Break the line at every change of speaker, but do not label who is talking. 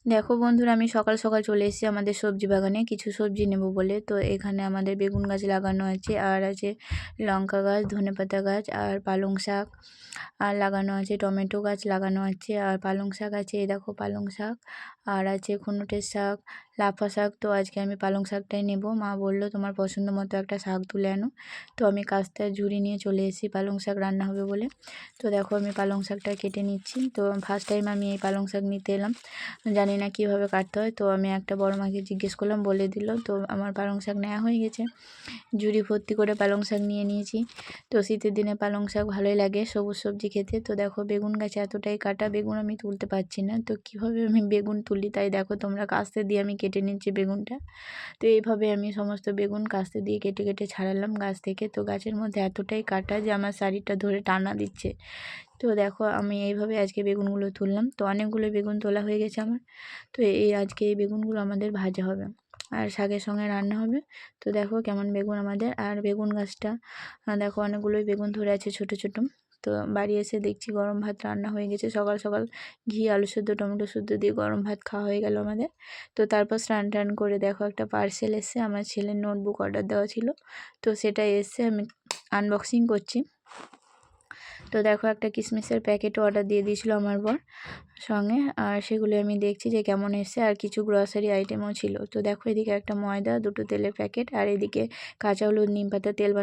দেখো বন্ধুরা, আমি সকাল সকাল চলে এসেছি আমাদের সবজি বাগানে কিছু সবজি নেব বলে। তো এখানে আমাদের বেগুন গাছ লাগানো আছে, আর আছে লঙ্কা গাছ, ধনেপাতা গাছ, আর পালং শাক আর লাগানো আছে, টমেটো গাছ লাগানো আছে, আর পালং শাক আছে। এই দেখো পালং শাক, আর আছে খুনুটের শাক, লাফা শাক। তো আজকে আমি পালং শাকটাই নেব। মা বললো তোমার পছন্দ মতো একটা শাক তুলে আনো। তো আমি কাস্তে ঝুড়ি নিয়ে চলে এসেছি পালং শাক রান্না হবে বলে। তো দেখো আমি পালং শাকটা কেটে নিচ্ছি। তো ফার্স্ট টাইম আমি এই পালং শাক নিতে এলাম, জানি না কীভাবে কাটতে হয়। তো আমি একটা বড় মাকে জিজ্ঞেস করলাম, বলে দিল। তো আমার পালং শাক নেওয়া হয়ে গেছে, ঝুড়ি ভর্তি করে পালং শাক নিয়ে নিয়েছি। তো শীতের দিনে পালং শাক ভালোই লাগে সবুজ সবজি খেতে। তো দেখো বেগুন গাছে এতটাই কাটা, বেগুন আমি তুলতে পারছি না। তো কীভাবে আমি বেগুন তুলি তাই দেখো তোমরা, কাস্তে দিয়ে আমি কেটে নিচ্ছি বেগুনটা। তো এইভাবে আমি সমস্ত বেগুন কাস্তে দিয়ে কেটে কেটে ছাড়ালাম গাছ থেকে। তো গাছের মধ্যে এতটাই কাটা যে আমার শাড়িটা ধরে টানা দিচ্ছে। তো দেখো আমি এইভাবে আজকে বেগুনগুলো তুললাম। তো অনেকগুলো বেগুন তোলা হয়ে গেছে আমার। তো আজকে এই বেগুনগুলো আমাদের ভাজা হবে আর শাকের সঙ্গে রান্না হবে। তো দেখো কেমন বেগুন আমাদের। আর বেগুন গাছটা দেখো অনেকগুলোই বেগুন ধরে আছে ছোট ছোট। তো বাড়ি এসে দেখছি গরম ভাত রান্না হয়ে গেছে। সকাল সকাল ঘি, আলু সেদ্ধ, টমেটো সেদ্ধ দিয়ে গরম ভাত খাওয়া হয়ে গেল আমাদের। তো তারপর স্নান টান করে দেখো একটা পার্সেল এসছে, আমার ছেলের নোটবুক অর্ডার দেওয়া ছিল। তো সেটাই এসছে, আমি আনবক্সিং করছি। তো দেখো একটা কিশমিশের প্যাকেটও অর্ডার দিয়ে দিয়েছিল আমার বর সঙ্গে, আর সেগুলো আমি দেখছি যে কেমন এসছে। আর কিছু গ্রসারি আইটেমও ছিল। তো দেখো এদিকে একটা ময়দা, দুটো তেলের প্যাকেট, আর এদিকে কাঁচা হলুদ, নিম পাতা তেল বানানো